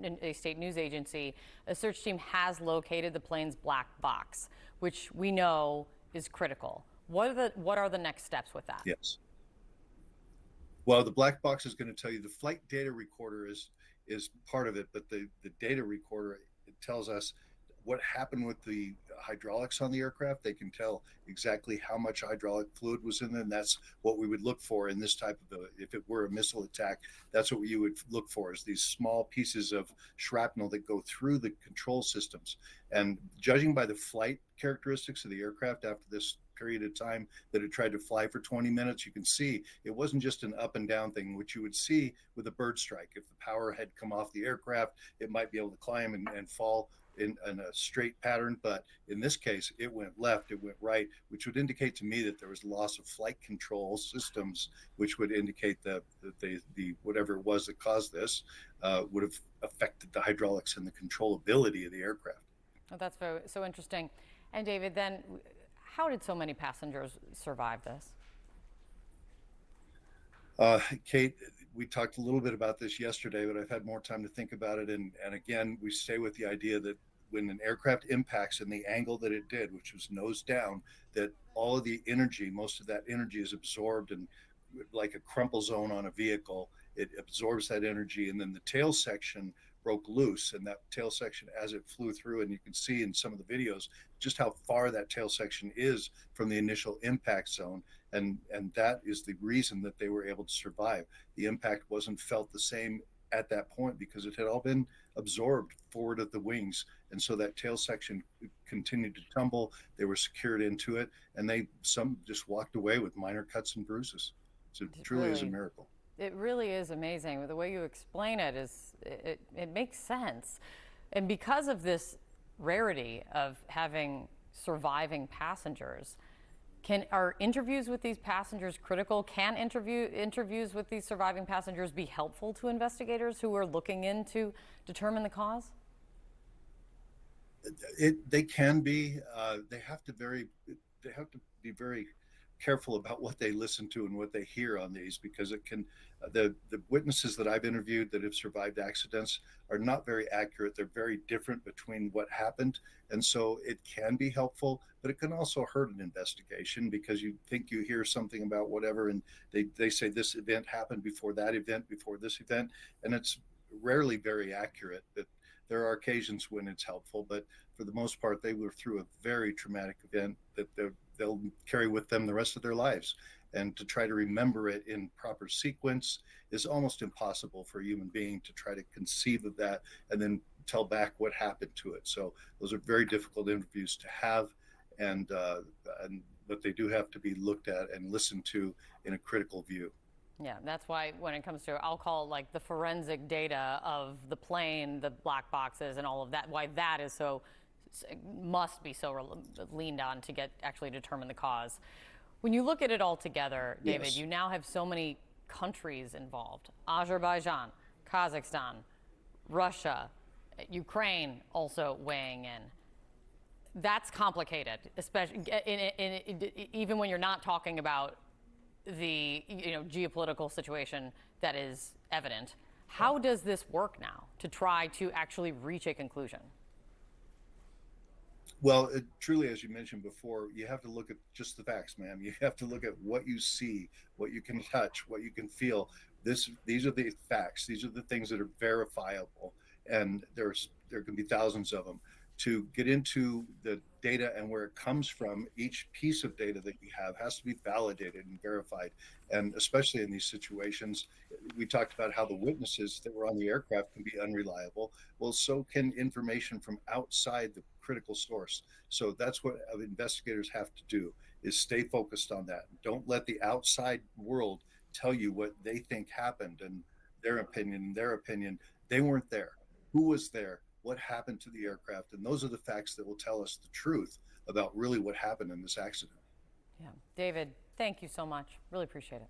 a state news agency, a search team has located the plane's black box, which we know is critical. What are the next steps with that? Yes. Well, the black box is going to tell you the flight data recorder is part of it, but the data recorder, it tells us what happened with the hydraulics on the aircraft. They can tell exactly how much hydraulic fluid was in there, and that's what we would look for in this type of if it were a missile attack. That's what you would look for, is these small pieces of shrapnel that go through the control systems. And judging by the flight characteristics of the aircraft after this period of time that it tried to fly for 20 minutes, you can see it wasn't just an up and down thing, which you would see with a bird strike. If the power had come off the aircraft, it might be able to climb and fall in a straight pattern. But in this case, it went left, it went right, which would indicate to me that there was loss of flight control systems, which would indicate that the whatever it was that caused this would have affected the hydraulics and the controllability of the aircraft. Oh, that's so interesting. And David, then how did so many passengers survive this? Kate, we talked a little bit about this yesterday, but I've had more time to think about it. And again, we stay with the idea that when an aircraft impacts in the angle that it did, which was nose down, that all of the energy, most of that energy is absorbed, and like a crumple zone on a vehicle, it absorbs that energy. And then the tail section broke loose, and that tail section, as it flew through, and you can see in some of the videos just how far that tail section is from the initial impact zone, and that is the reason that they were able to survive. The impact wasn't felt the same at that point because it had all been absorbed forward of the wings, and so that tail section continued to tumble. They were secured into it, and some just walked away with minor cuts and bruises. So it truly is a miracle. It really is amazing. The way you explain it it makes sense. And because of this rarity of having surviving passengers, are interviews with these passengers critical? Can interviews with these surviving passengers be helpful to investigators who are looking in to determine the cause? They can be. They have to be very careful about what they listen to and what they hear on these, because it can the witnesses that I've interviewed that have survived accidents are not very accurate. They're very different between what happened, and so it can be helpful, but it can also hurt an investigation, because you think you hear something about whatever, and they say this event happened before that event before this event, and it's rarely very accurate. But there are occasions when it's helpful, but for the most part, they were through a very traumatic event that they'll carry with them the rest of their lives. And to try to remember it in proper sequence is almost impossible for a human being to try to conceive of that and then tell back what happened to it. So those are very difficult interviews to have, and but they do have to be looked at and listened to in a critical view. Yeah, that's why when it comes to, I'll call it like the forensic data of the plane, the black boxes and all of that, why that is so, must be so leaned on to get actually determine the cause. When you look at it all together, David, Yes. you now have so many countries involved: Azerbaijan, Kazakhstan, Russia, Ukraine also weighing in. That's complicated, especially even when you're not talking about the geopolitical situation that is evident. How does this work now to try to actually reach a conclusion? Well, truly, as you mentioned before, you have to look at just the facts, ma'am. You have to look at what you see, what you can touch, what you can feel. These are the facts. These are the things that are verifiable, and there can be thousands of them. To get into the data and where it comes from, each piece of data that you have has to be validated and verified. And especially in these situations, we talked about how the witnesses that were on the aircraft can be unreliable. Well, so can information from outside the critical source. So that's what investigators have to do, is stay focused on that. Don't let the outside world tell you what they think happened and their opinion. They weren't there. Who was there? What happened to the aircraft? And those are the facts that will tell us the truth about really what happened in this accident. Yeah. David, thank you so much. Really appreciate it.